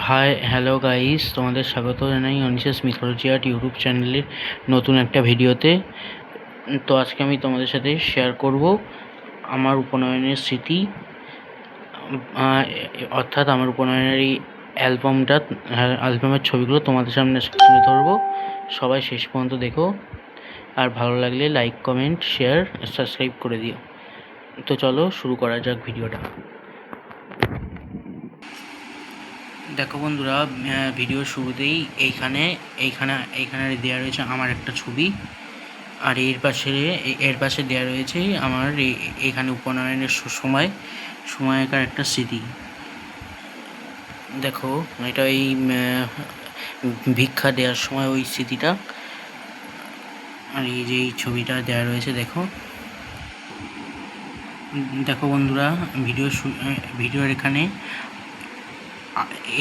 Hi hello guys, তোমাদের স্বাগত জানাই অনিশেষ মিথোলজি আর্ট ইউটিউব চ্যানেলের নতুন একটা ভিডিওতে। তো আজকে আমি তোমাদের সাথে শেয়ার করব আমার উপনয়নের স্মৃতি, অর্থাৎ আমার উপনয়নের এই অ্যালবামের ছবিগুলো তোমাদের সামনে তুলে ধরবো। সবাই শেষ পর্যন্ত দেখো, আর ভালো লাগলে লাইক, কমেন্ট, শেয়ার, সাবস্ক্রাইব করে দিও। তো চলো শুরু করা যাক ভিডিওটা। দেখো বন্ধুরা, ভিডিওর শুরুতেই এইখানে দেওয়া রয়েছে আমার একটা ছবি, আর এর পাশে দেওয়া রয়েছে আমার এখানে উপনয়নের সময়কার একটা স্মৃতি। দেখো, এটা এই ভিক্ষা দেওয়ার সময় ওই স্মৃতিটা, আর এই যে এই ছবিটা দেওয়া রয়েছে। দেখো দেখো বন্ধুরা, ভিডিওর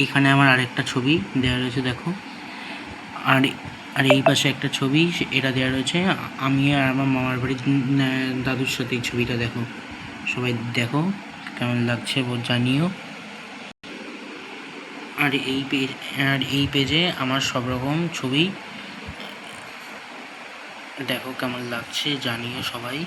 এইখানে আমার আরেকটা ছবি দেওয়া রয়েছে। দেখো, আর আর এই পাশে একটা ছবি, এটা দেওয়া রয়েছে আমি আর আমার মামার বাড়ির দাদুর সাথে। এই ছবিটা দেখো, সবাই দেখো কেমন লাগছে জানিও। আর এই পেজে আমার সব রকম ছবি, দেখো কেমন লাগছে জানিও সবাই।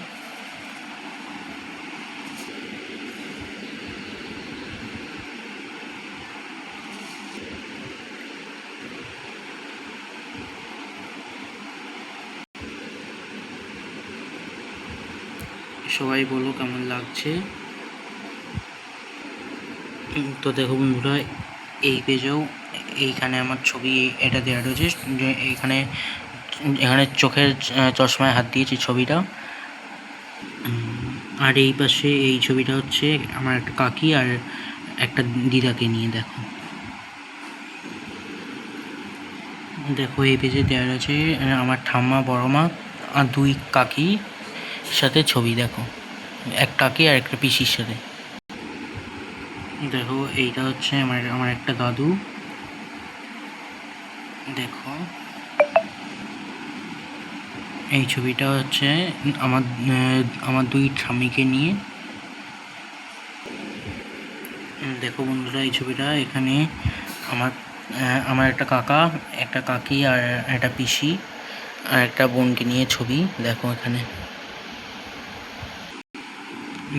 সবাই বলো কেমন লাগছে। তো দেখো বন্ধুরা, এই পেজেও এইখানে আমার ছবি এটা দেওয়া রয়েছে। এখানে চোখের চশমায় হাত দিয়েছি ছবিটা। আর এই পাশে এই ছবিটা হচ্ছে আমার একটা কাকি আর একটা দিদাকে নিয়ে। দেখো এই পেজে দেওয়া রয়েছে আমার ঠাম্মা, বড় মা আর দুই কাকি সাথে ছবি। দেখো, এক কাকি আর একটা পিসির সাথে। দেখো, এইটা হচ্ছে আমার একটা দাদু। দেখো, এই ছবিটা হচ্ছে আমার দুই ঠাম্মিকে নিয়ে। দেখো বন্ধুরা, এই ছবিটা এখানে আমার একটা কাকা, একটা কাকি আর একটা পিসি আর একটা বোনকে নিয়ে ছবি। দেখো এখানে।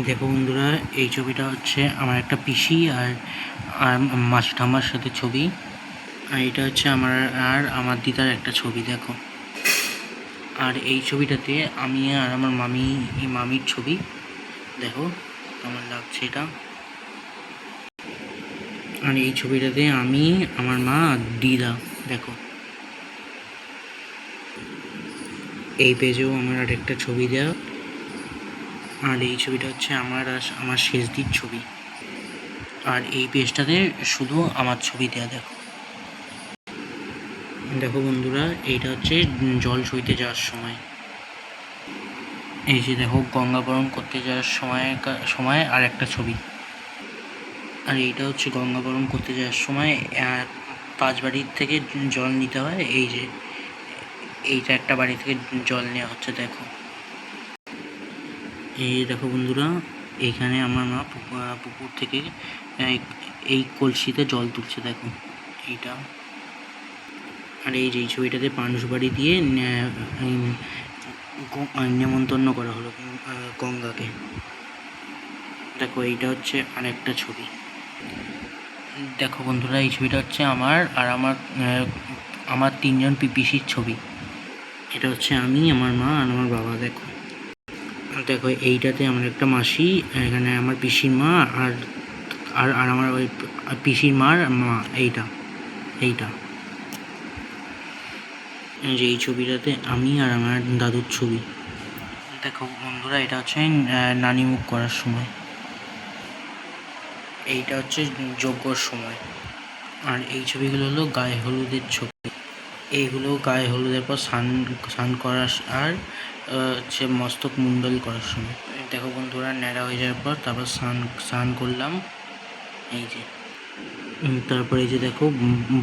দেখো বন্ধুরা, এই ছবিটা হচ্ছে আমার একটা পিসি আর মাসি ঠাম্মার সাথে ছবি। আর এটা হচ্ছে আমার দিদার একটা ছবি। দেখো, আর এই ছবিটাতে আমি আর আমার মামির ছবি। দেখো কেমন লাগছে এটা। আর এই ছবিটাতে আমি, আমার মা আর দিদা। দেখো, এই পেজেও আমার আরেকটা ছবি দেওয়া। আর এই ছবিটা হচ্ছে আমার শেষদির ছবি। আর এই পেজটাতে শুধু আমার ছবি দেওয়া। দেখো দেখো বন্ধুরা, এইটা হচ্ছে জল সইতে যাওয়ার সময়। এই যে দেখো, গঙ্গাবরণ করতে যাওয়ার সময় আর একটা ছবি। আর এইটা হচ্ছে গঙ্গাবরণ করতে যাওয়ার সময় পাঁচবাড়ির থেকে জল নিতে হয়। এই যে এইটা একটা বাড়ি থেকে জল নেওয়া হচ্ছে। দেখো, এই দেখো বন্ধুরা, এইখানে আমার মা পুকুর থেকে এই কলসিতে জল তুলছে। দেখো এইটা। আর এই যে এই ছবিটাতে পানসুপাড়ি দিয়ে নেমন্তন্ন করা হলো গঙ্গাকে। দেখো, এইটা হচ্ছে আরেকটা ছবি। দেখো বন্ধুরা, এই ছবিটা হচ্ছে আমার তিনজন পিসির ছবি। এটা হচ্ছে আমি, আমার মা আর আমার বাবা। দেখো দেখো, এইটাতে আমার একটা মাসি, এখানে আমার পিসির মা আর আর আর আমার ওই পিসির মার মা। এইটা যে এই ছবিটাতে আমি আর আমার দাদুর ছবি। দেখো বন্ধুরা, এটা হচ্ছে নানি মুখ করার সময়। এইটা হচ্ছে যজ্ঞর সময়। আর এই ছবিগুলো হলো গায়ে হলুদের ছবি। এইগুলো গায়ে হলুদের পর স্নান করার আর হচ্ছে মস্তক মুন্ডল করার সময়। দেখো বন্ধুরা, ন্যাড়া হয়ে যাওয়ার পর তারপর স্নান করলাম। এই যে তারপরে এই যে দেখো,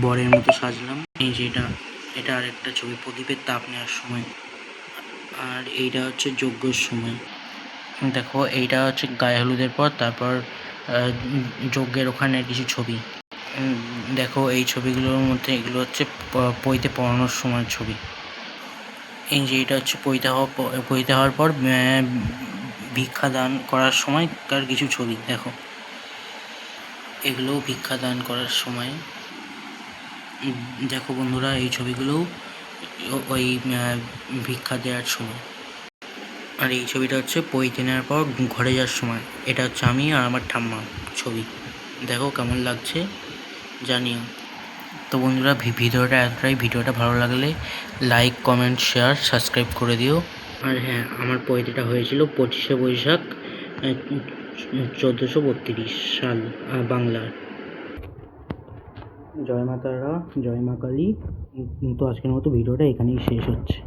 বরের মতো সাজলাম। এই যে এটা আরেকটা ছবি, প্রদীপের তাপ নেওয়ার সময়। আর এইটা হচ্ছে যজ্ঞের সময়। দেখো, এইটা হচ্ছে গায়ে হলুদের পর তারপর যজ্ঞের ওখানে কিছু ছবি। দেখো এই ছবিগুলোর মধ্যে এগুলো হচ্ছে পইতে পড়ানোর সময় ছবি। এই যে এটা হচ্ছে পইতে হওয়ার পর ভিক্ষা দান করার সময়কার কিছু ছবি। দেখো এগুলোও ভিক্ষা দান করার সময়। দেখো বন্ধুরা এই ছবিগুলোও ওই ভিক্ষা দেওয়ার সময়। আর এই ছবিটা হচ্ছে পইতে নেওয়ার পর ঘরে যাওয়ার সময়। এটা হচ্ছে আমি আর আমার ঠাম্মা ছবি। দেখো কেমন লাগছে জানিও। তো বন্ধুরা ভিডিওটা এতটাই। ভিডিওটা ভালো লাগলে লাইক, কমেন্ট, শেয়ার, সাবস্ক্রাইব করে দিও। আর হ্যাঁ, আমার পৈতেটা হয়েছিল 25শে বৈশাখ 1432 সাল বাংলার। জয় মা তারা, জয় মা কালী। তো আজকের মতো ভিডিওটা এখানেই শেষ হচ্ছে।